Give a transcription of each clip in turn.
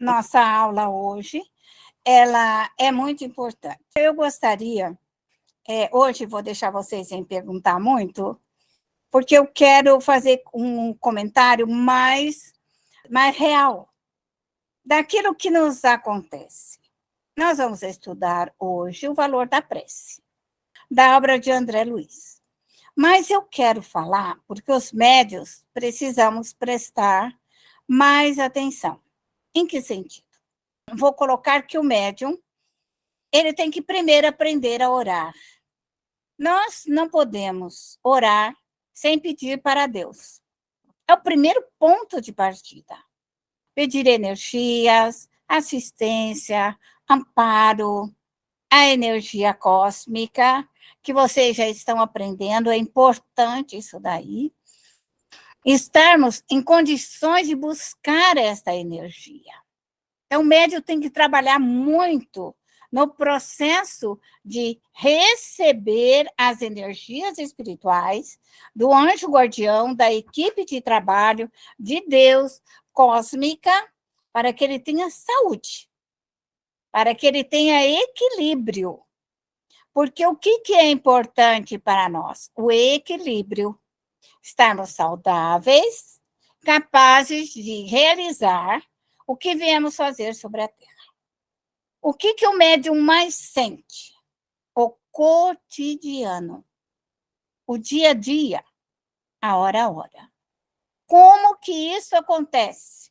nossa aula hoje, ela é muito importante. Eu gostaria, hoje vou deixar vocês sem perguntar muito, porque eu quero fazer um comentário mais real daquilo que nos acontece. Nós vamos estudar hoje o valor da prece, da obra de André Luiz. Mas eu quero falar, porque os médios precisamos prestar mais atenção. Em que sentido? Vou colocar que o médium, ele tem que primeiro aprender a orar. Nós não podemos orar sem pedir para Deus. É o primeiro ponto de partida. Pedir energias, assistência, amparo, a energia cósmica, que vocês já estão aprendendo, é importante isso daí. Estarmos em condições de buscar esta energia. Então, o médium tem que trabalhar muito no processo de receber as energias espirituais do anjo guardião, da equipe de trabalho, de Deus, cósmica, para que ele tenha saúde, para que ele tenha equilíbrio. Porque o que é importante para nós? O equilíbrio. Estarmos saudáveis, capazes de realizar o que viemos fazer sobre a Terra. O que o médium mais sente? O cotidiano, o dia a dia, a hora a hora. Como que isso acontece?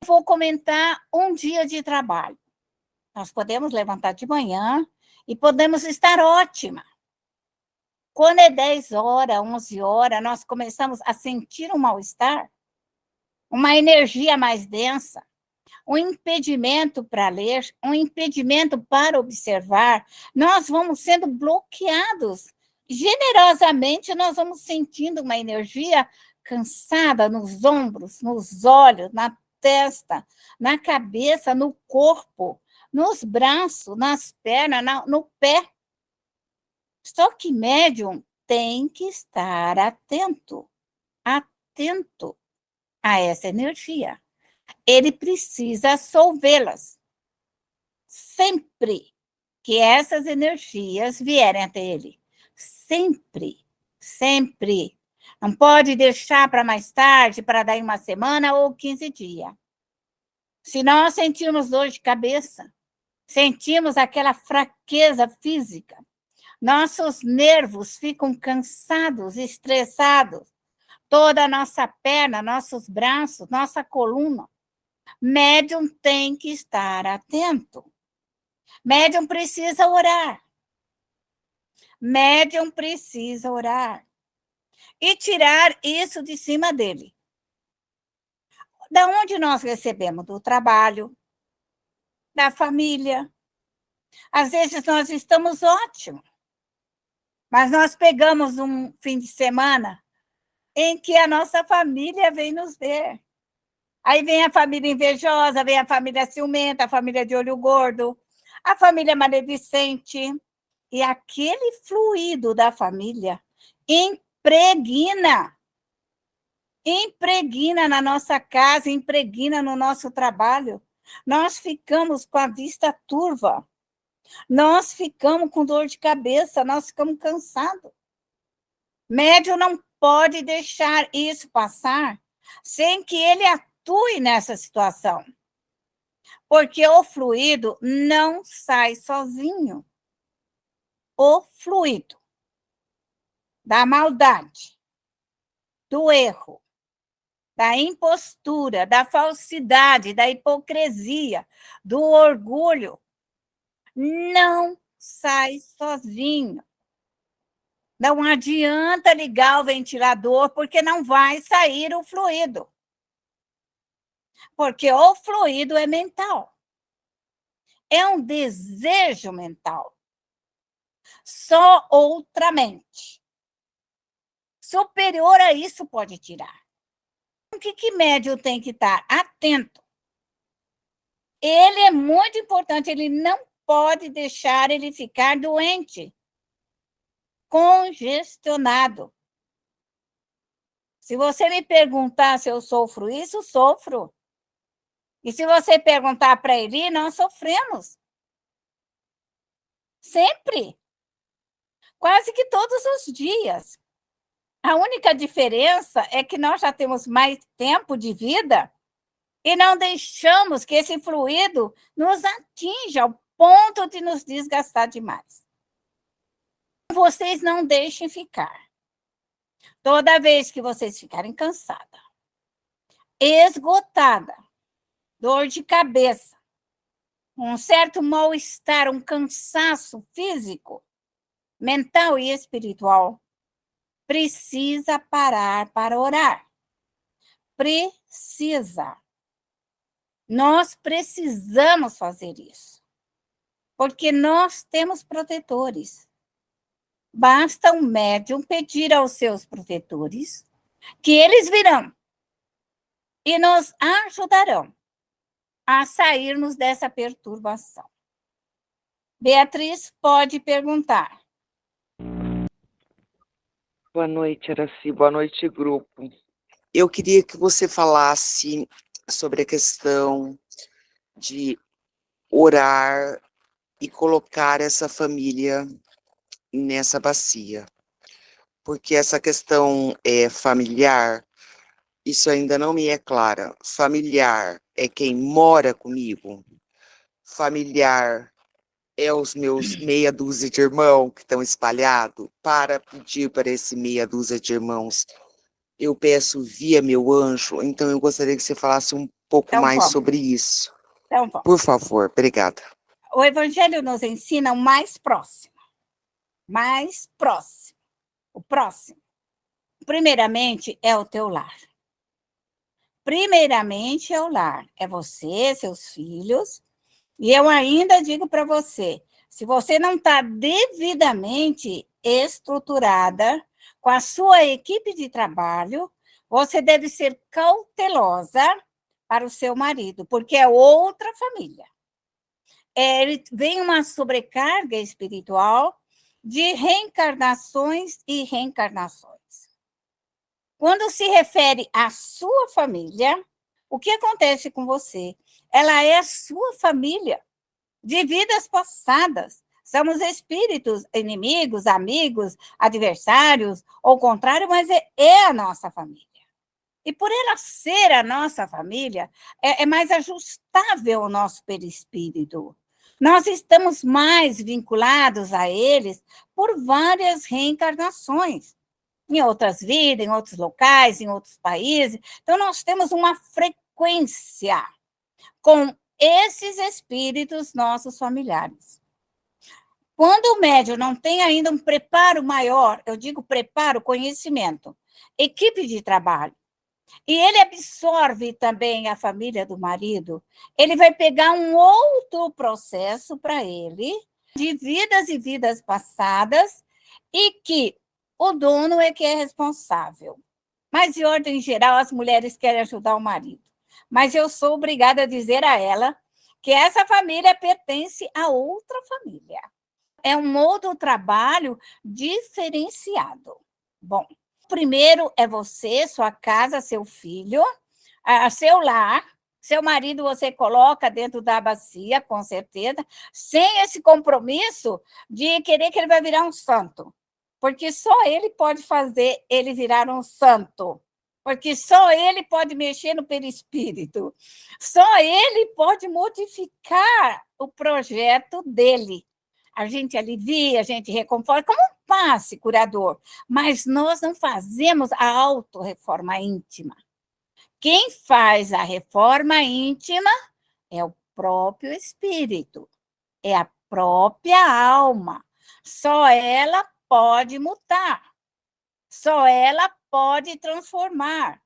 Vou comentar um dia de trabalho. Nós podemos levantar de manhã e podemos estar ótima. Quando é 10 horas, 11 horas, nós começamos a sentir um mal-estar, uma energia mais densa, um impedimento para ler, um impedimento para observar, nós vamos sendo bloqueados. Generosamente, nós vamos sentindo uma energia cansada nos ombros, nos olhos, na testa, na cabeça, no corpo, nos braços, nas pernas, no pé. Só que médium tem que estar atento a essa energia. Ele precisa solvê-las. Sempre que essas energias vierem até ele. Sempre. Não pode deixar para mais tarde, para daí uma semana ou 15 dias. Se nós sentirmos dor de cabeça, sentimos aquela fraqueza física, nossos nervos ficam cansados, estressados, toda a nossa perna, nossos braços, nossa coluna. Médium tem que estar atento. Médium precisa orar. Médium precisa orar. E tirar isso de cima dele. Da onde nós recebemos? Do trabalho, da família. Às vezes nós estamos ótimos, mas nós pegamos um fim de semana em que a nossa família vem nos ver. Aí vem a família invejosa, vem a família ciumenta, a família de olho gordo, a família maledicente. E aquele fluido da família impregna na nossa casa, impregna no nosso trabalho. Nós ficamos com a vista turva, nós ficamos com dor de cabeça, nós ficamos cansados. Médium não pode deixar isso passar sem que ele atue nessa situação. Porque o fluido não sai sozinho. O fluido da maldade, do erro, da impostura, da falsidade, da hipocrisia, do orgulho, não sai sozinho. Não adianta ligar o ventilador, porque não vai sair o fluido. Porque o fluido é mental. É um desejo mental. Só outra mente superior a isso pode tirar. O que médium tem que estar atento? Ele é muito importante, ele não pode deixar ele ficar doente, congestionado. Se você me perguntar se eu sofro isso, sofro. E se você perguntar para ele, nós sofremos. Sempre. Quase que todos os dias. A única diferença é que nós já temos mais tempo de vida e não deixamos que esse fluido nos atinja ao ponto de nos desgastar demais. Vocês não deixem ficar. Toda vez que vocês ficarem cansadas, esgotada, dor de cabeça, um certo mal-estar, um cansaço físico, mental e espiritual, precisa parar para orar. Precisa. Nós precisamos fazer isso. Porque nós temos protetores. Basta um médium pedir aos seus protetores que eles virão e nos ajudarão a sairmos dessa perturbação. Beatriz pode perguntar. Boa noite, Araci. Boa noite, grupo. Eu queria que você falasse sobre a questão de orar e colocar essa família nessa bacia. Porque essa questão familiar, isso ainda não me é clara. Familiar é quem mora comigo? Familiar é os meus meia dúzia de irmãos que estão espalhados? Para pedir para esse meia dúzia de irmãos, eu peço via meu anjo. Então eu gostaria que você falasse um pouco mais sobre isso. Então, vamos. Por favor, obrigada. O Evangelho nos ensina o mais próximo. Mais próximo. O próximo. Primeiramente, é o teu lar. Primeiramente, é o lar. É você, seus filhos. E eu ainda digo para você, se você não está devidamente estruturada com a sua equipe de trabalho, você deve ser cautelosa para o seu marido, porque é outra família. Vem uma sobrecarga espiritual de reencarnações e reencarnações. Quando se refere à sua família, o que acontece com você? Ela é a sua família de vidas passadas. Somos espíritos inimigos, amigos, adversários, ou o contrário, mas é a nossa família. E por ela ser a nossa família, é mais ajustável o nosso perispírito. Nós estamos mais vinculados a eles por várias reencarnações, em outras vidas, em outros locais, em outros países. Então, nós temos uma frequência com esses espíritos nossos familiares. Quando o médium não tem ainda um preparo maior, eu digo preparo, conhecimento, equipe de trabalho, e ele absorve também a família do marido, ele vai pegar um outro processo para ele, de vidas e vidas passadas, e que o dono é que é responsável. Mas, de ordem geral, as mulheres querem ajudar o marido. Mas eu sou obrigada a dizer a ela que essa família pertence a outra família. É um outro trabalho diferenciado. Bom, primeiro é você, sua casa, seu filho, seu lar. Seu marido você coloca dentro da bacia, com certeza, sem esse compromisso de querer que ele vai virar um santo. Porque só ele pode fazer ele virar um santo. Porque só ele pode mexer no perispírito. Só ele pode modificar o projeto dele. A gente alivia, a gente reconforta, como um passe curador. Mas nós não fazemos a autorreforma íntima. Quem faz a reforma íntima é o próprio espírito, é a própria alma. Só ela pode mutar, só ela pode transformar,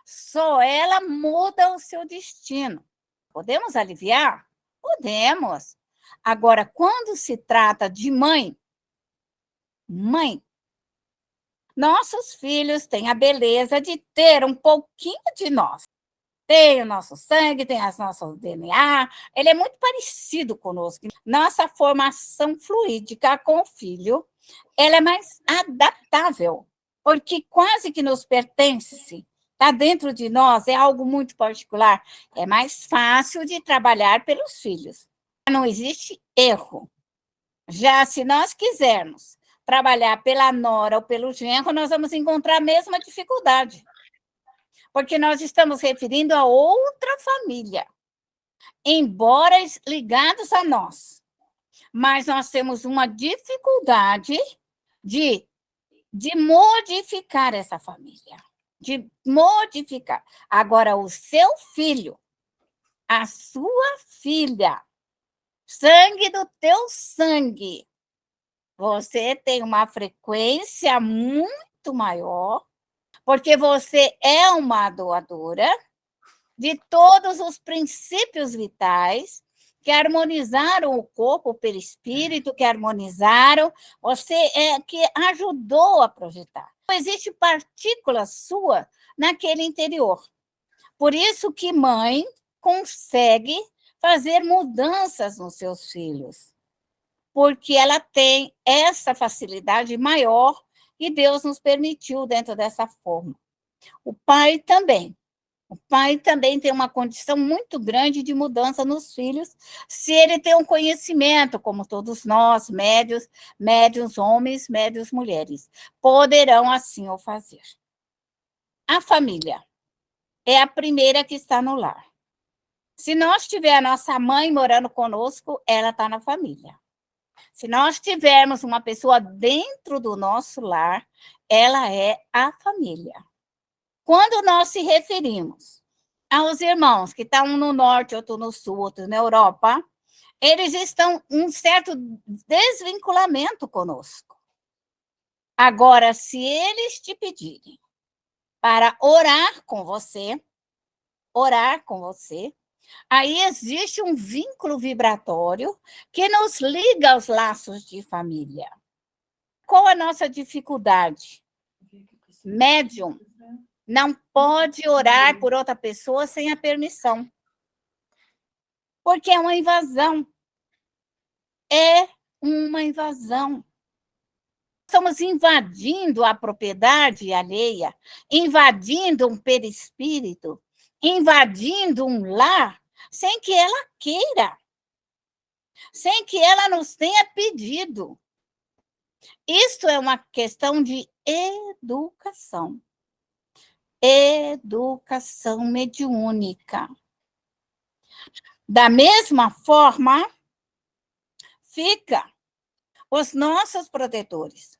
só ela muda o seu destino. Podemos aliviar? Podemos. Agora, quando se trata de mãe, nossos filhos têm a beleza de ter um pouquinho de nós. Tem o nosso sangue, tem as nossas DNA, ele é muito parecido conosco. Nossa formação fluídica com o filho, ela é mais adaptável, porque quase que nos pertence está dentro de nós, é algo muito particular, é mais fácil de trabalhar pelos filhos. Não existe erro. Já se nós quisermos trabalhar pela nora ou pelo genro, nós vamos encontrar a mesma dificuldade. Porque nós estamos referindo a outra família, embora ligados a nós. Mas nós temos uma dificuldade de modificar essa família, de modificar. Agora, o seu filho, a sua filha, sangue do teu sangue, você tem uma frequência muito maior, porque você é uma doadora de todos os princípios vitais que harmonizaram o corpo, o perispírito, que harmonizaram, você é que ajudou a projetar. Não existe partícula sua naquele interior. Por isso que mãe consegue fazer mudanças nos seus filhos, porque ela tem essa facilidade maior e Deus nos permitiu dentro dessa forma. O pai também. O pai também tem uma condição muito grande de mudança nos filhos, se ele tem um conhecimento, como todos nós, médiuns homens, médiuns mulheres, poderão assim o fazer. A família é a primeira que está no lar. Se nós tivermos a nossa mãe morando conosco, ela está na família. Se nós tivermos uma pessoa dentro do nosso lar, ela é a família. Quando nós se referimos aos irmãos que estão um no norte, outro no sul, outro na Europa, eles estão em um certo desvinculamento conosco. Agora, se eles te pedirem para orar com você, aí existe um vínculo vibratório que nos liga aos laços de família. Qual a nossa dificuldade? Médium não pode orar por outra pessoa sem a permissão. Porque é uma invasão. É uma invasão. Estamos invadindo a propriedade alheia, invadindo um perispírito, invadindo um lar, sem que ela queira, sem que ela nos tenha pedido. Isto é uma questão de educação. Educação mediúnica. Da mesma forma, fica os nossos protetores.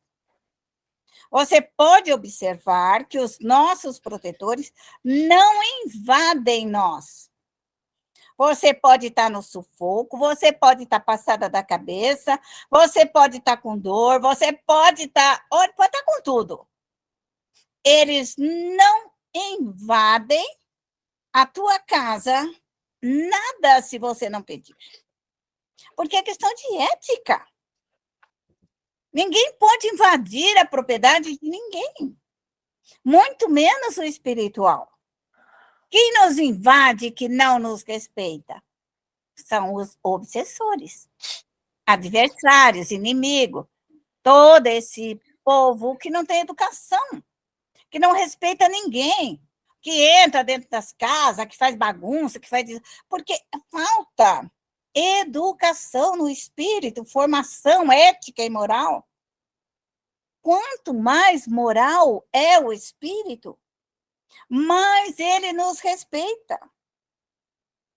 Você pode observar que os nossos protetores não invadem nós. Você pode estar no sufoco, você pode estar passada da cabeça, você pode estar com dor, você pode estar com tudo. Eles não invadem a tua casa, nada se você não pedir. Porque é questão de ética. Ninguém pode invadir a propriedade de ninguém, muito menos o espiritual. Quem nos invade que não nos respeita? São os obsessores, adversários, inimigos, todo esse povo que não tem educação, que não respeita ninguém, que entra dentro das casas, que faz bagunça, que faz... Porque falta educação no espírito, formação ética e moral. Quanto mais moral é o espírito, mais ele nos respeita.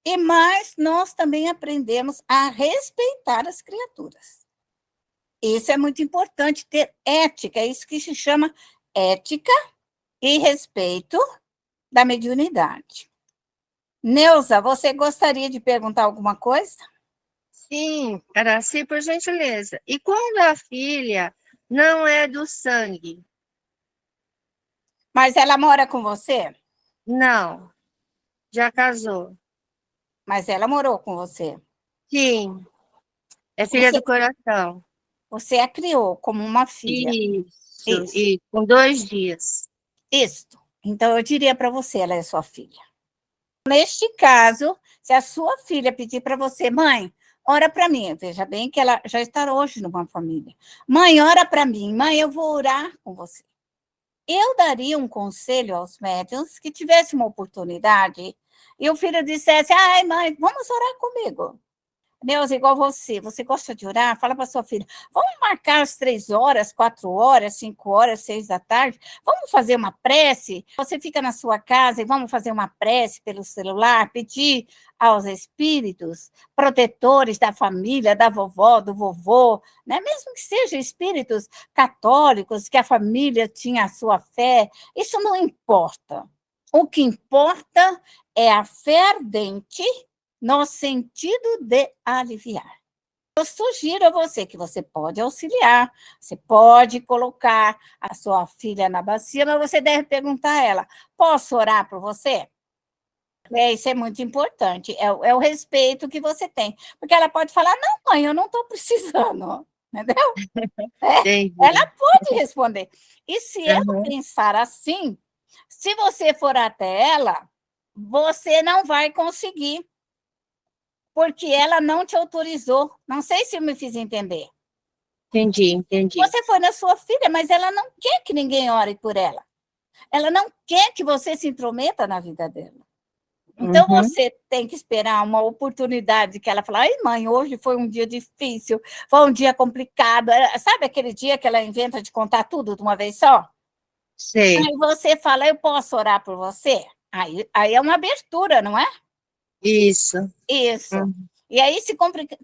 E mais nós também aprendemos a respeitar as criaturas. Isso é muito importante, ter ética, é isso que se chama ética e respeito da mediunidade. Neuza, você gostaria de perguntar alguma coisa? Sim, Araci, por gentileza. E quando a filha não é do sangue? Mas ela mora com você? Não, já casou. Mas ela morou com você? Sim, é filha Você- do coração. Você a criou como uma filha. Isso, com 2 dias. Isso. Então, eu diria para você, ela é sua filha. Neste caso, se a sua filha pedir para você, mãe, ora para mim, veja bem que ela já está hoje numa família. Mãe, ora para mim. Mãe, eu vou orar com você. eu daria um conselho aos médiuns que tivesse uma oportunidade e o filho dissesse, ai, mãe, vamos orar comigo. Deus, igual você gosta de orar? Fala para sua filha, vamos marcar às 3 horas, 4 horas, 5 horas, 6 da tarde, vamos fazer uma prece? Você fica na sua casa e vamos fazer uma prece pelo celular, pedir aos espíritos protetores da família, da vovó, do vovô, né? Mesmo que sejam espíritos católicos, que a família tinha a sua fé, isso não importa. O que importa é a fé ardente no sentido de aliviar. Eu sugiro a você que você pode auxiliar, você pode colocar a sua filha na bacia, mas você deve perguntar a ela, posso orar por você? Isso é muito importante, é o respeito que você tem. Porque ela pode falar, não, mãe, eu não estou precisando, entendeu? Ela pode responder. E se ela pensar assim, se você for até ela, você não vai conseguir, porque ela não te autorizou. Não sei se eu me fiz entender. Entendi. Você foi na sua filha, mas ela não quer que ninguém ore por ela. Ela não quer que você se intrometa na vida dela. Então, você tem que esperar uma oportunidade que ela fala, ai, mãe, hoje foi um dia difícil, foi um dia complicado. Sabe aquele dia que ela inventa de contar tudo de uma vez só? Sei. Aí você fala, eu posso orar por você? Aí é uma abertura, não é? Isso. E aí, se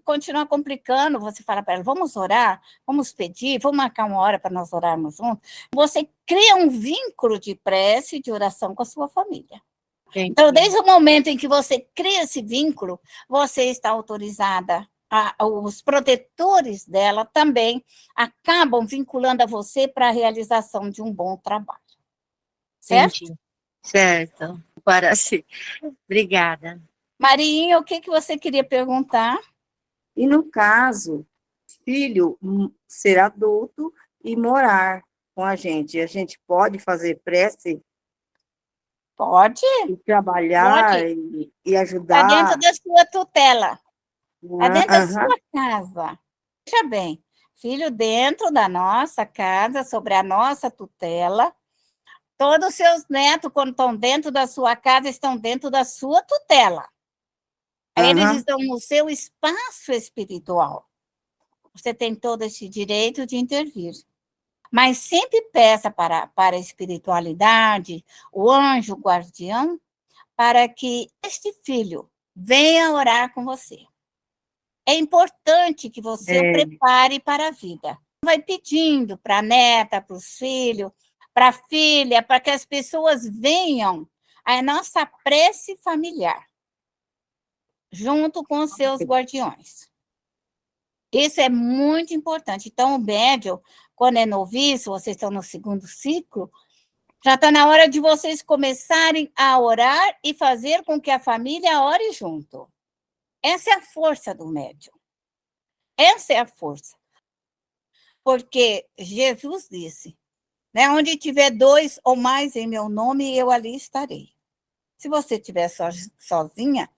continuar complicando, você fala para ela, vamos orar, vamos pedir, vamos marcar uma hora para nós orarmos juntos. Você cria um vínculo de prece e de oração com a sua família. Entendi. Então, desde o momento em que você cria esse vínculo, você está autorizada, os protetores dela também acabam vinculando a você para a realização de um bom trabalho. Certo? Entendi. Certo. Para si. Obrigada. Marinha, o que você queria perguntar? E no caso, filho ser adulto e morar com a gente pode fazer prece? Pode. E trabalhar pode. e ajudar? Está dentro da sua tutela. Está dentro da Aham. sua casa. Veja bem, filho dentro da nossa casa, sobre a nossa tutela. Todos os seus netos, quando estão dentro da sua casa, estão dentro da sua tutela. Eles Aham. estão no seu espaço espiritual. Você tem todo esse direito de intervir. Mas sempre peça para a espiritualidade, o anjo guardião, para que este filho venha orar com você. É importante que você o prepare para a vida. Vai pedindo para a neta, para os filhos, para a filha, para que as pessoas venham à nossa prece familiar, junto com os seus guardiões. Isso é muito importante. Então, o médium, quando é noviço, vocês estão no 2º ciclo, já está na hora de vocês começarem a orar e fazer com que a família ore junto. Essa é a força do médium. Essa é a força. Porque Jesus disse, né, onde tiver 2 ou mais em meu nome, eu ali estarei. Se você estiver sozinha,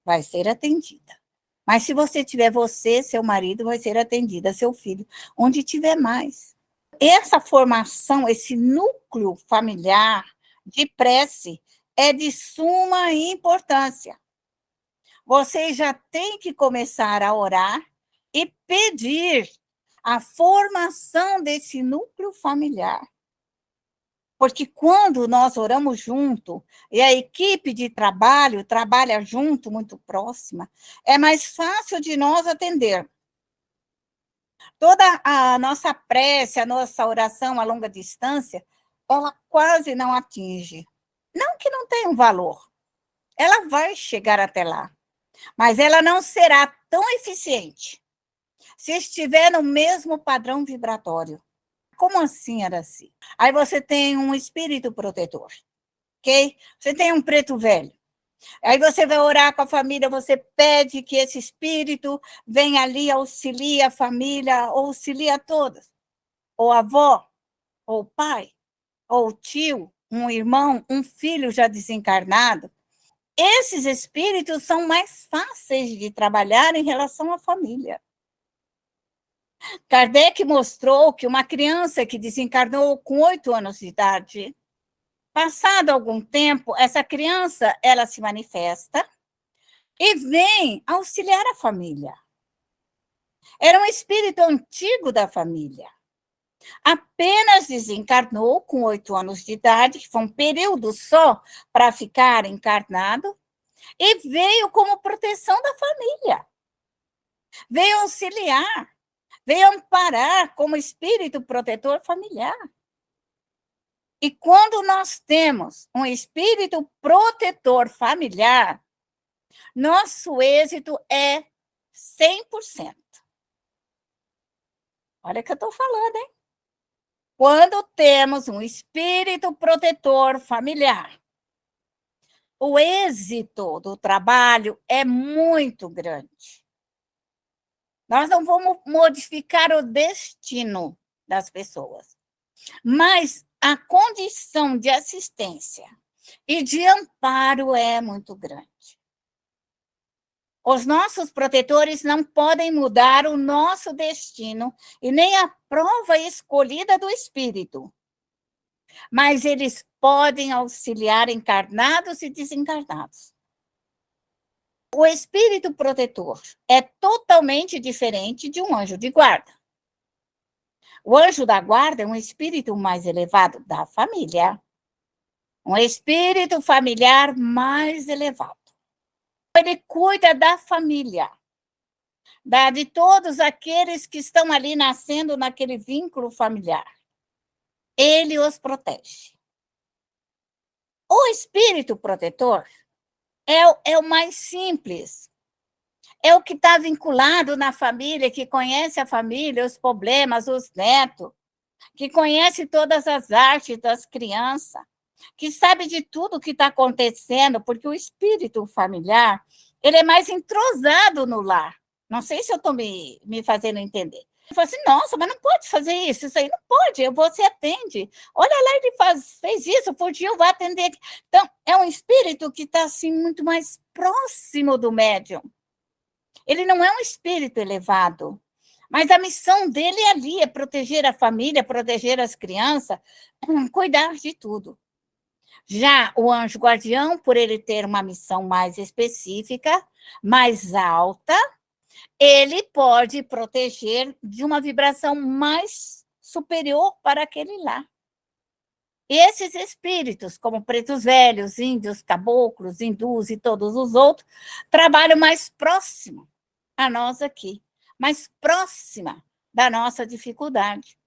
vai ser atendida. Mas se você tiver você, seu marido, vai ser atendida, seu filho, onde tiver mais. Essa formação, esse núcleo familiar de prece é de suma importância. Você já tem que começar a orar e pedir a formação desse núcleo familiar. Porque quando nós oramos junto, e a equipe de trabalho trabalha junto, muito próxima, é mais fácil de nós atender. Toda a nossa prece, a nossa oração a longa distância, ela quase não atinge. Não que não tenha um valor, ela vai chegar até lá, mas ela não será tão eficiente se estiver no mesmo padrão vibratório. Como assim, Araci? Aí você tem um espírito protetor, ok? Você tem um preto velho. Aí você vai orar com a família, você pede que esse espírito venha ali, auxilie a família, auxilie a todos. Ou a avó, ou o pai, ou o tio, um irmão, um filho já desencarnado. Esses espíritos são mais fáceis de trabalhar em relação à família. Kardec mostrou que uma criança que desencarnou com 8 anos de idade, passado algum tempo, essa criança, ela se manifesta e vem auxiliar a família. Era um espírito antigo da família. Apenas desencarnou com 8 anos de idade, que foi um período só para ficar encarnado, e veio como proteção da família. Veio auxiliar, veio amparar como espírito protetor familiar. E quando nós temos um espírito protetor familiar, nosso êxito é 100%. Olha o que eu estou falando, hein? Quando temos um espírito protetor familiar, o êxito do trabalho é muito grande. Nós não vamos modificar o destino das pessoas, mas a condição de assistência e de amparo é muito grande. Os nossos protetores não podem mudar o nosso destino e nem a prova escolhida do espírito, mas eles podem auxiliar encarnados e desencarnados. O espírito protetor é totalmente diferente de um anjo de guarda. O anjo da guarda é um espírito mais elevado da família, um espírito familiar mais elevado. Ele cuida da família, de todos aqueles que estão ali nascendo naquele vínculo familiar. Ele os protege. O espírito protetor é o mais simples, é o que está vinculado na família, que conhece a família, os problemas, os netos, que conhece todas as artes das crianças, que sabe de tudo o que está acontecendo, porque o espírito familiar, ele é mais entrosado no lar. Não sei se eu estou me fazendo entender. Ele fala assim, nossa, mas não pode fazer isso aí não pode, você atende. Olha lá, ele fez isso, por dia eu vou atender. Então, é um espírito que está assim, muito mais próximo do médium. Ele não é um espírito elevado, mas a missão dele ali é proteger a família, proteger as crianças, cuidar de tudo. Já o anjo guardião, por ele ter uma missão mais específica, mais alta, ele pode proteger de uma vibração mais superior para aquele lá. E esses espíritos, como pretos velhos, índios, caboclos, hindus e todos os outros, trabalham mais próximo a nós aqui, mais próxima da nossa dificuldade.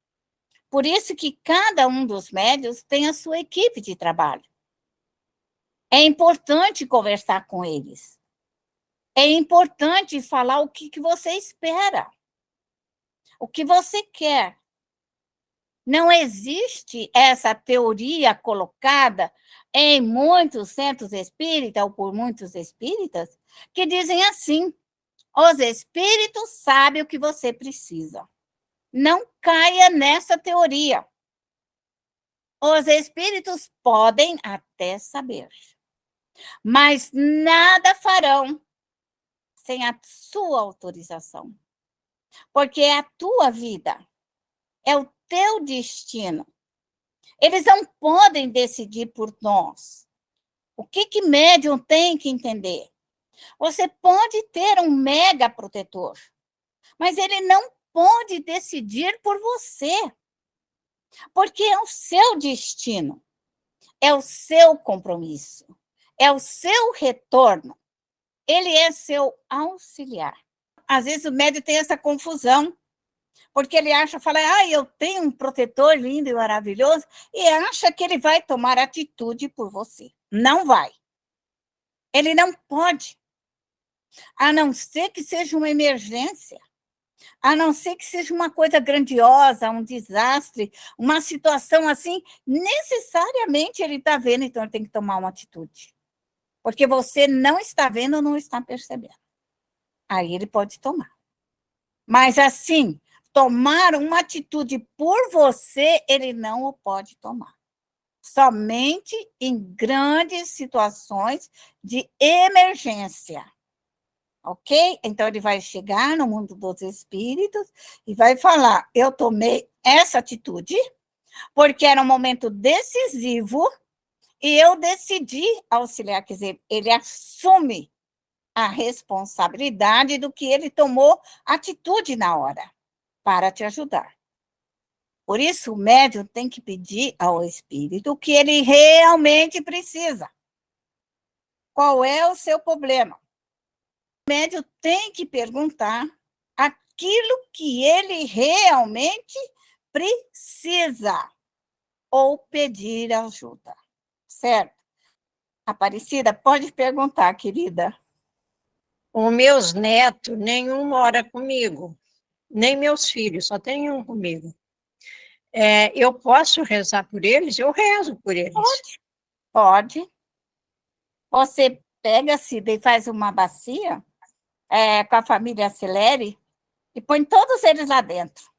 Por isso que cada um dos médiuns tem a sua equipe de trabalho. É importante conversar com eles. É importante falar o que você espera, o que você quer. Não existe essa teoria colocada em muitos centros espíritas ou por muitos espíritas que dizem assim, os espíritos sabem o que você precisa. Não caia nessa teoria. Os espíritos podem até saber, mas nada farão sem a sua autorização. Porque é a tua vida, é o teu destino. Eles não podem decidir por nós. O que médium tem que entender? Você pode ter um mega protetor, mas ele não pode decidir por você. Porque é o seu destino, é o seu compromisso, é o seu retorno. Ele é seu auxiliar. Às vezes o médium tem essa confusão, porque ele fala, eu tenho um protetor lindo e maravilhoso, e acha que ele vai tomar atitude por você. Não vai. Ele não pode. A não ser que seja uma emergência, a não ser que seja uma coisa grandiosa, um desastre, uma situação assim, necessariamente ele está vendo, então ele tem que tomar uma atitude. Porque você não está vendo ou não está percebendo. Aí ele pode tomar. Mas assim, tomar uma atitude por você, ele não o pode tomar. Somente em grandes situações de emergência. ok? Então, ele vai chegar no mundo dos espíritos e vai falar, eu tomei essa atitude porque era um momento decisivo e eu decidi auxiliar, quer dizer, ele assume a responsabilidade do que ele tomou atitude na hora para te ajudar. Por isso, o médium tem que pedir ao espírito o que ele realmente precisa. Qual é o seu problema? O médium tem que perguntar aquilo que ele realmente precisa ou pedir ajuda, certo? Aparecida, pode perguntar, querida. Os meus netos, nenhum mora comigo, nem meus filhos, só tem um comigo. Eu posso rezar por eles? Eu rezo por eles. Pode. Você pega, Cida, e faz uma bacia com a família Acelere e põe todos eles lá dentro.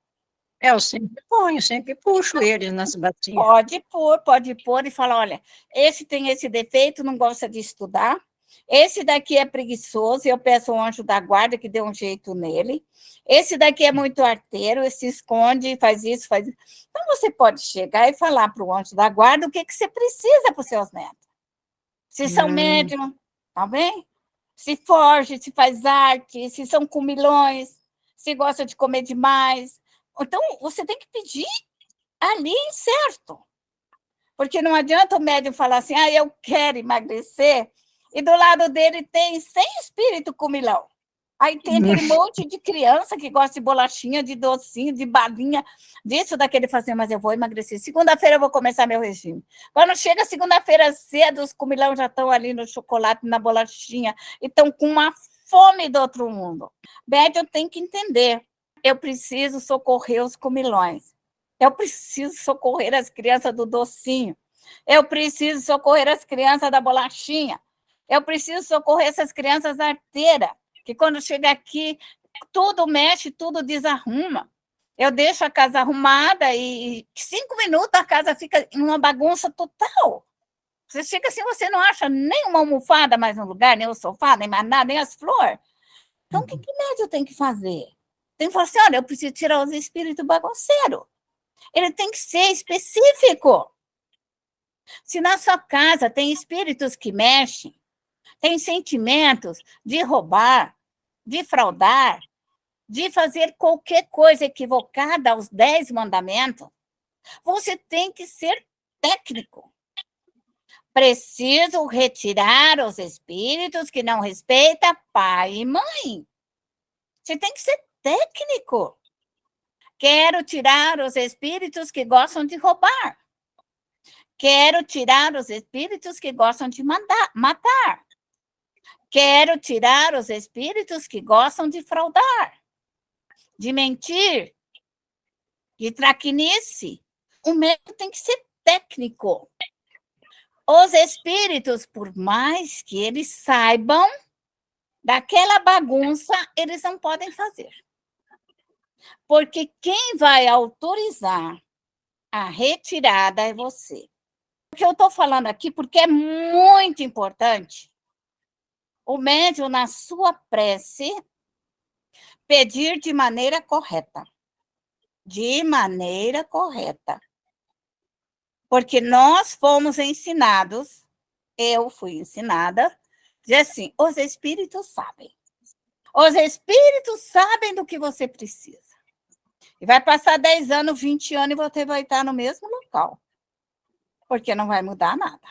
Eu sempre ponho, sempre puxo eles nas bacias. Pode pôr e falar, olha, esse tem esse defeito, não gosta de estudar, esse daqui é preguiçoso, eu peço ao anjo da guarda que dê um jeito nele, esse daqui é muito arteiro, se esconde, faz isso, faz isso. Então, você pode chegar e falar para o anjo da guarda o que você precisa para os seus netos. Se são médium, tá bem? Se forge, se faz arte, se são comilões, se gosta de comer demais. Então, você tem que pedir ali, certo? Porque não adianta o médium falar assim, eu quero emagrecer, e do lado dele tem 100 espírito comilão. Aí tem aquele monte de criança que gosta de bolachinha, de docinho, de balinha, disso, daquele fazer, mas eu vou emagrecer. Segunda-feira eu vou começar meu regime. Quando chega segunda-feira cedo, os comilão já estão ali no chocolate, na bolachinha, e estão com uma fome do outro mundo. Médium tem que entender, eu preciso socorrer os comilões. Eu preciso socorrer as crianças do docinho. Eu preciso socorrer as crianças da bolachinha. Eu preciso socorrer essas crianças arteiras, que quando chega aqui, tudo mexe, tudo desarruma. Eu deixo a casa arrumada e em 5 minutos a casa fica em uma bagunça total. Você chega assim, você não acha nem uma almofada mais no lugar, nem o sofá, nem mais nada, nem as flores. Então, o que o médium tem que fazer? Tem que falar assim, olha, eu preciso tirar os espíritos bagunceiros. Ele tem que ser específico. Se na sua casa tem espíritos que mexem, tem sentimentos de roubar, de fraudar, de fazer qualquer coisa equivocada aos 10 mandamentos, você tem que ser técnico. Preciso retirar os espíritos que não respeitam pai e mãe. Você tem que ser técnico. Quero tirar os espíritos que gostam de roubar. Quero tirar os espíritos que gostam de matar. Quero tirar os espíritos que gostam de fraudar, de mentir, de traquinice. O médium tem que ser técnico. Os espíritos, por mais que eles saibam daquela bagunça, eles não podem fazer. Porque quem vai autorizar a retirada é você. O que eu estou falando aqui, porque é muito importante, o médium, na sua prece, pedir de maneira correta. De maneira correta. Porque nós fomos ensinados, eu fui ensinada, dizer assim, os espíritos sabem. Os espíritos sabem do que você precisa. E vai passar 10 anos, 20 anos, e você vai estar no mesmo local. Porque não vai mudar nada.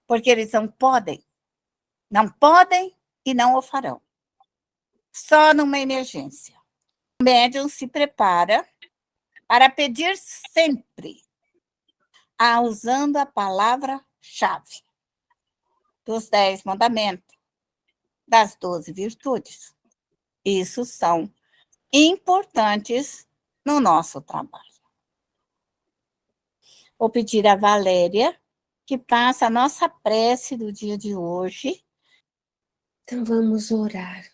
Porque eles não podem e não o farão. Só numa emergência. O médium se prepara para pedir sempre, usando a palavra-chave dos 10 mandamentos, das 12 virtudes. Isso são importantes no nosso trabalho. Vou pedir a Valéria que faça a nossa prece do dia de hoje. Então vamos orar.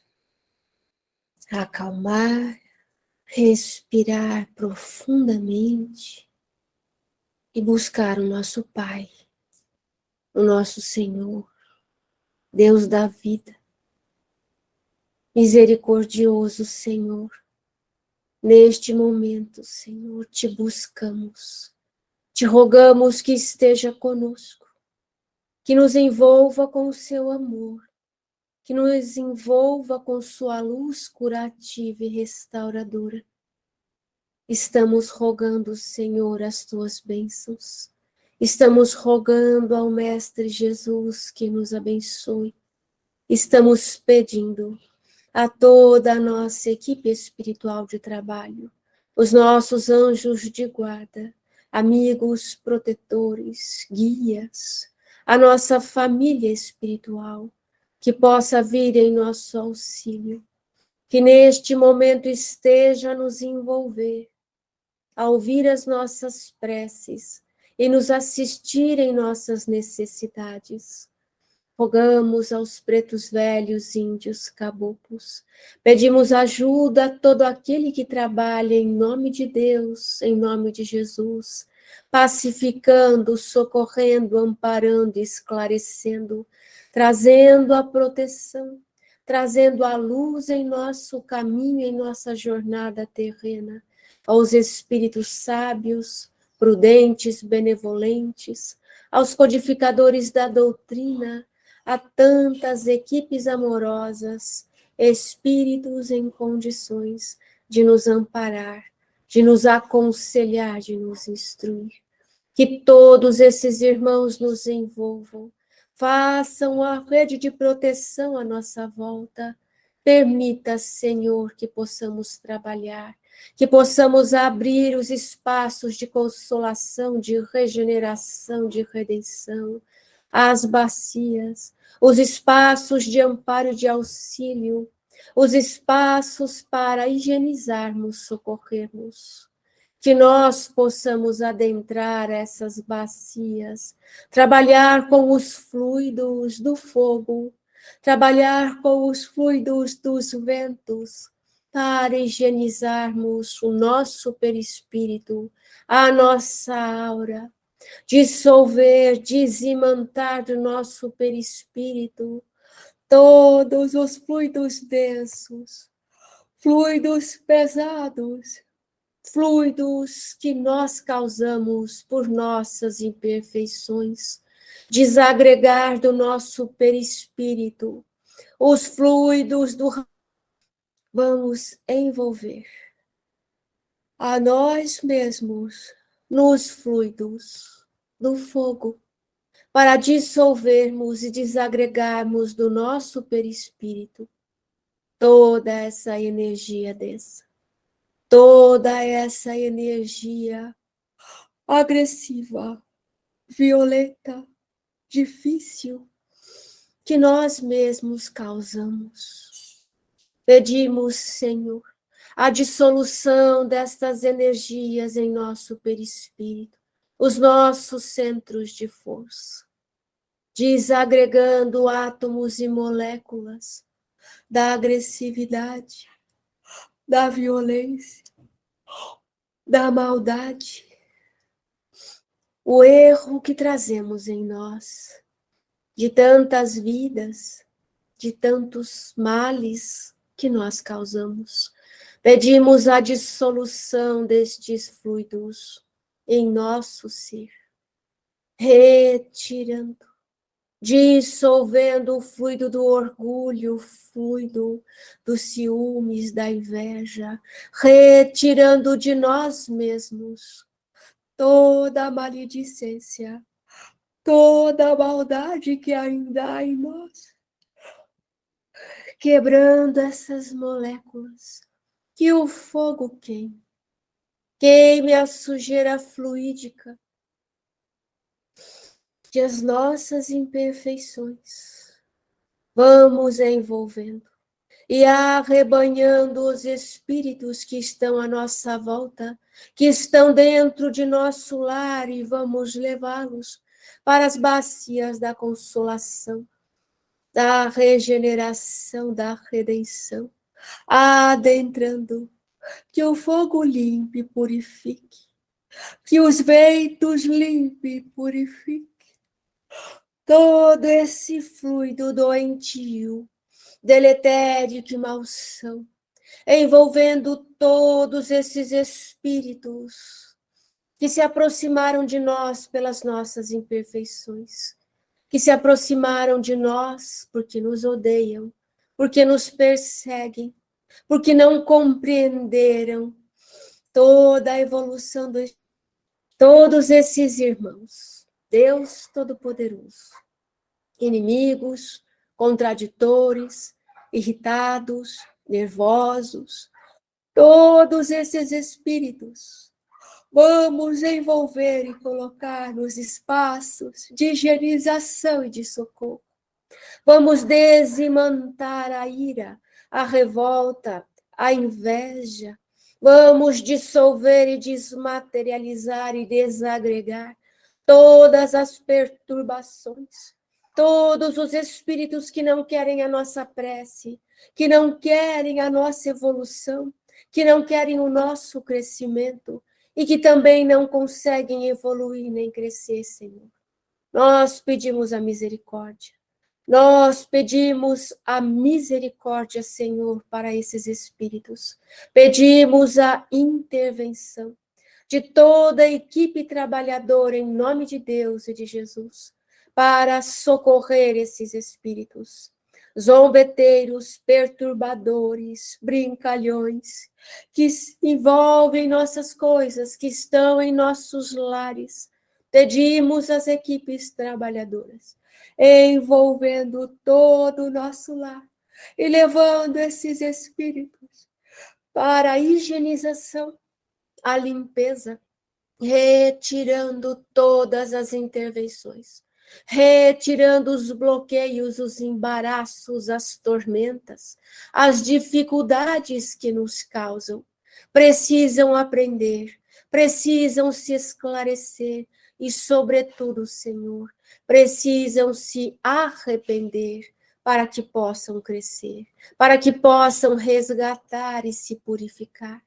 Acalmar, respirar profundamente e buscar o nosso Pai, o nosso Senhor, Deus da vida, Misericordioso Senhor, neste momento, Senhor, te buscamos, te rogamos que esteja conosco, que nos envolva com o seu amor, que nos envolva com sua luz curativa e restauradora. Estamos rogando, Senhor, as tuas bênçãos. Estamos rogando ao Mestre Jesus que nos abençoe. Estamos pedindo a toda a nossa equipe espiritual de trabalho, os nossos anjos de guarda, amigos protetores, guias, a nossa família espiritual, que possa vir em nosso auxílio, que neste momento esteja a nos envolver, a ouvir as nossas preces e nos assistir em nossas necessidades. Rogamos aos pretos velhos, índios, caboclos, pedimos ajuda a todo aquele que trabalha em nome de Deus, em nome de Jesus, pacificando, socorrendo, amparando, esclarecendo, trazendo a proteção, trazendo a luz em nosso caminho, em nossa jornada terrena, aos espíritos sábios, prudentes, benevolentes, aos codificadores da doutrina, a tantas equipes amorosas, espíritos em condições de nos amparar, de nos aconselhar, de nos instruir. Que todos esses irmãos nos envolvam, façam a rede de proteção à nossa volta. Permita, Senhor, que possamos trabalhar, que possamos abrir os espaços de consolação, de regeneração, de redenção, as bacias, os espaços de amparo e de auxílio, os espaços para higienizarmos, socorrermos. Que nós possamos adentrar essas bacias, trabalhar com os fluidos do fogo, trabalhar com os fluidos dos ventos, para higienizarmos o nosso perispírito, a nossa aura, dissolver, dizimantar do nosso perispírito todos os fluidos densos, fluidos pesados, fluidos que nós causamos por nossas imperfeições, desagregar do nosso perispírito os fluidos do... Vamos envolver a nós mesmos nos fluidos do fogo, para dissolvermos e desagregarmos do nosso perispírito toda essa energia densa, toda essa energia agressiva, violenta, difícil, que nós mesmos causamos. Pedimos, Senhor, a dissolução destas energias em nosso perispírito, os nossos centros de força, desagregando átomos e moléculas da agressividade, da violência, da maldade, o erro que trazemos em nós, de tantas vidas, de tantos males que nós causamos. Pedimos a dissolução destes fluidos em nosso ser, retirando, dissolvendo o fluido do orgulho, o fluido dos ciúmes, da inveja, retirando de nós mesmos toda a maledicência, toda a maldade que ainda há em nós, quebrando essas moléculas, que o fogo queime a sujeira fluídica de as nossas imperfeições. Vamos envolvendo e arrebanhando os espíritos que estão à nossa volta, que estão dentro de nosso lar, e vamos levá-los para as bacias da consolação, da regeneração, da redenção, adentrando, que o fogo limpe e purifique, que os ventos limpe e purifique todo esse fluido doentio, deletério, que maldição, envolvendo todos esses espíritos que se aproximaram de nós pelas nossas imperfeições, que se aproximaram de nós porque nos odeiam, porque nos perseguem, porque não compreenderam toda a evolução de todos esses irmãos. Deus Todo-Poderoso, inimigos, contraditores, irritados, nervosos, todos esses espíritos, vamos envolver e colocar nos espaços de higienização e de socorro. Vamos desmantar a ira, a revolta, a inveja. Vamos dissolver e desmaterializar e desagregar todas as perturbações, todos os espíritos que não querem a nossa prece, que não querem a nossa evolução, que não querem o nosso crescimento e que também não conseguem evoluir nem crescer, Senhor. Nós pedimos a misericórdia. Nós pedimos a misericórdia, Senhor, para esses espíritos. Pedimos a intervenção de toda a equipe trabalhadora em nome de Deus e de Jesus, para socorrer esses espíritos, zombeteiros, perturbadores, brincalhões, que envolvem nossas coisas, que estão em nossos lares. Pedimos às equipes trabalhadoras, envolvendo todo o nosso lar e levando esses espíritos para a higienização, a limpeza, retirando todas as intervenções, retirando os bloqueios, os embaraços, as tormentas, as dificuldades que nos causam. Precisam aprender, precisam se esclarecer e, sobretudo, Senhor, precisam se arrepender para que possam crescer, para que possam resgatar e se purificar.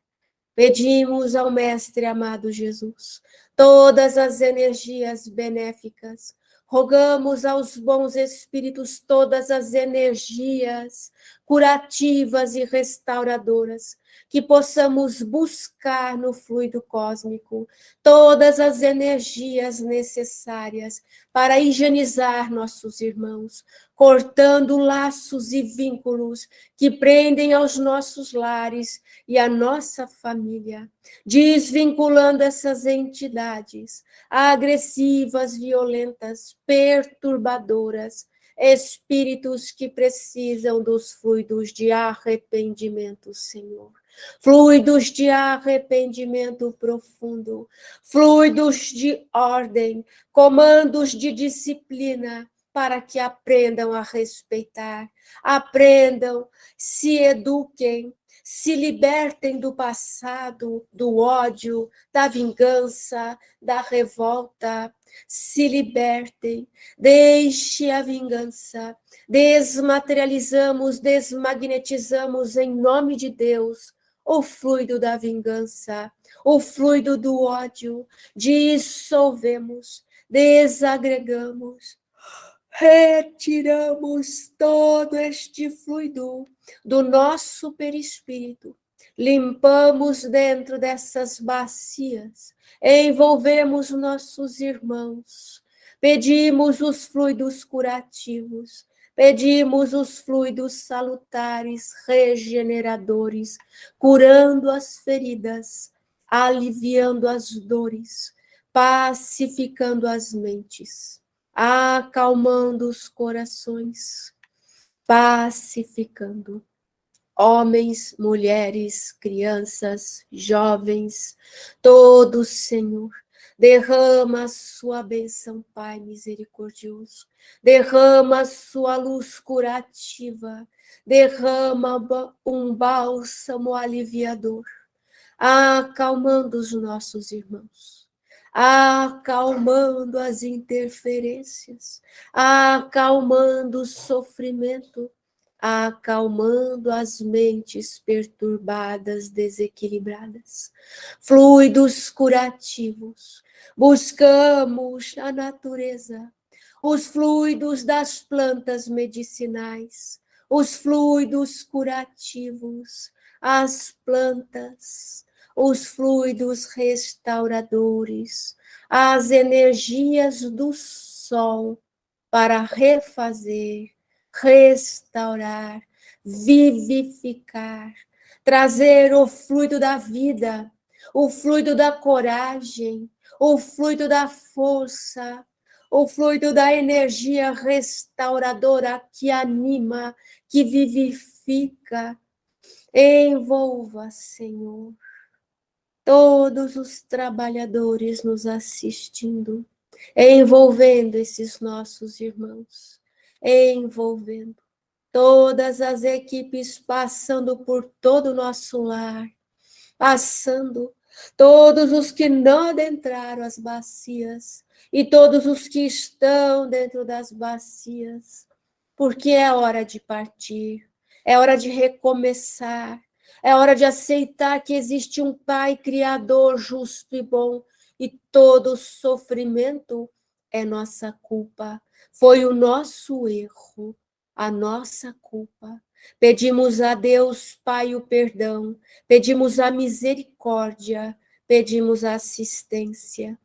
Pedimos ao Mestre amado Jesus todas as energias benéficas, rogamos aos bons espíritos todas as energias curativas e restauradoras, que possamos buscar no fluido cósmico todas as energias necessárias para higienizar nossos irmãos, cortando laços e vínculos que prendem aos nossos lares e a nossa família, desvinculando essas entidades agressivas, violentas, perturbadoras, espíritos que precisam dos fluidos de arrependimento, Senhor. Fluidos de arrependimento profundo, fluidos de ordem, comandos de disciplina, para que aprendam a respeitar, aprendam, se eduquem, se libertem do passado, do ódio, da vingança, da revolta, se libertem, deixe a vingança, desmaterializamos, desmagnetizamos em nome de Deus o fluido da vingança, o fluido do ódio, dissolvemos, desagregamos, retiramos todo este fluido do nosso perispírito, limpamos dentro dessas bacias, envolvemos nossos irmãos, pedimos os fluidos curativos, pedimos os fluidos salutares, regeneradores, curando as feridas, aliviando as dores, pacificando as mentes, acalmando os corações, pacificando homens, mulheres, crianças, jovens, todos, Senhor. Derrama a sua bênção, Pai misericordioso. Derrama a sua luz curativa. Derrama um bálsamo aliviador, acalmando os nossos irmãos, acalmando as interferências, acalmando o sofrimento, acalmando as mentes perturbadas, desequilibradas, fluidos curativos. Buscamos a natureza, os fluidos das plantas medicinais, os fluidos curativos, as plantas, os fluidos restauradores, as energias do sol para refazer, restaurar, vivificar, trazer o fluido da vida, o fluido da coragem, o fluido da força, o fluido da energia restauradora que anima, que vivifica. Envolva, Senhor, todos os trabalhadores nos assistindo, envolvendo esses nossos irmãos, envolvendo todas as equipes passando por todo o nosso lar, passando todos os que não adentraram as bacias e todos os que estão dentro das bacias, porque é hora de partir, é hora de recomeçar, é hora de aceitar que existe um Pai Criador justo e bom e todo sofrimento é nossa culpa, foi o nosso erro, a nossa culpa. Pedimos a Deus, Pai, o perdão, pedimos a misericórdia, pedimos a assistência.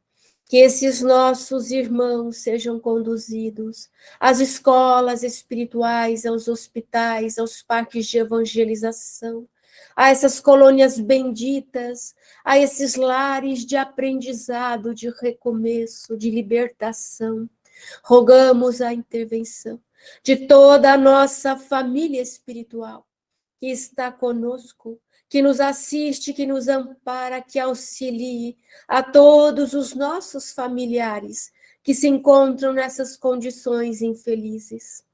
Que esses nossos irmãos sejam conduzidos às escolas espirituais, aos hospitais, aos parques de evangelização, a essas colônias benditas, a esses lares de aprendizado, de recomeço, de libertação. Rogamos a intervenção de toda a nossa família espiritual que está conosco, que nos assiste, que nos ampara, que auxilie a todos os nossos familiares que se encontram nessas condições infelizes,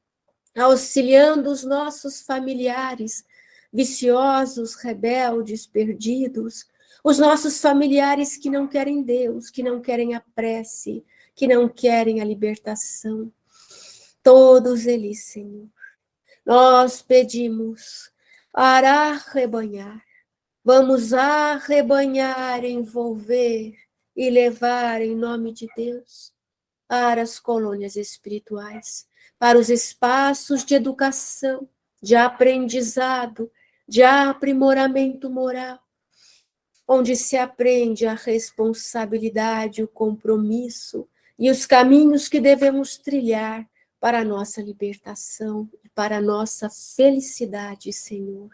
auxiliando os nossos familiares viciosos, rebeldes, perdidos, os nossos familiares que não querem Deus, que não querem a prece, que não querem a libertação. Todos eles, Senhor, nós pedimos para arrebanhar. Vamos arrebanhar, envolver e levar em nome de Deus para as colônias espirituais, para os espaços de educação, de aprendizado, de aprimoramento moral, onde se aprende a responsabilidade, o compromisso e os caminhos que devemos trilhar para a nossa libertação e para a nossa felicidade, Senhor.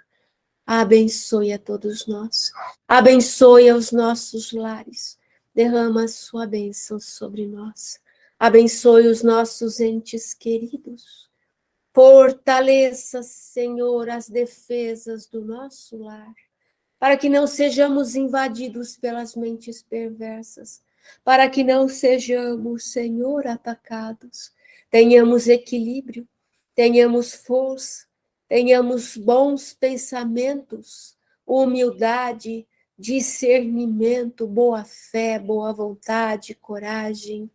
Abençoe a todos nós, abençoe os nossos lares, derrama a sua bênção sobre nós, abençoe os nossos entes queridos, fortaleça, Senhor, as defesas do nosso lar, para que não sejamos invadidos pelas mentes perversas, para que não sejamos, Senhor, atacados, tenhamos equilíbrio, tenhamos força, tenhamos bons pensamentos, humildade, discernimento, boa fé, boa vontade, coragem.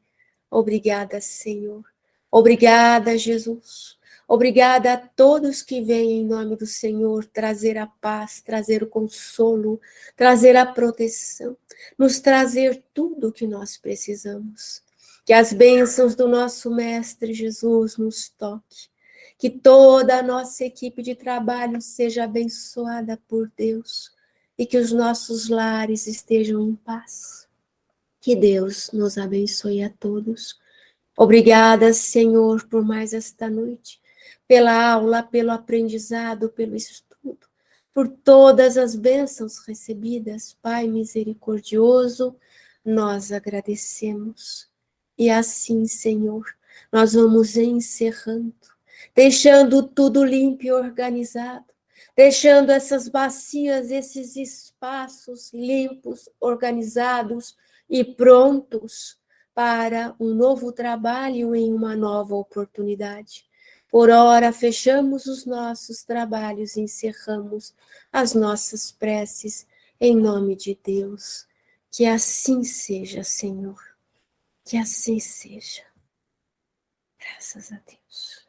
Obrigada, Senhor. Obrigada, Jesus. Obrigada a todos que vêm em nome do Senhor trazer a paz, trazer o consolo, trazer a proteção, nos trazer tudo o que nós precisamos. Que as bênçãos do nosso Mestre Jesus nos toque. Que toda a nossa equipe de trabalho seja abençoada por Deus e que os nossos lares estejam em paz. Que Deus nos abençoe a todos. Obrigada, Senhor, por mais esta noite, pela aula, pelo aprendizado, pelo estudo, por todas as bênçãos recebidas. Pai misericordioso, nós agradecemos. E assim, Senhor, nós vamos encerrando, deixando tudo limpo e organizado, deixando essas bacias, esses espaços limpos, organizados e prontos para um novo trabalho em uma nova oportunidade. Por ora, fechamos os nossos trabalhos e encerramos as nossas preces em nome de Deus. Que assim seja, Senhor. Que assim seja. Graças a Deus.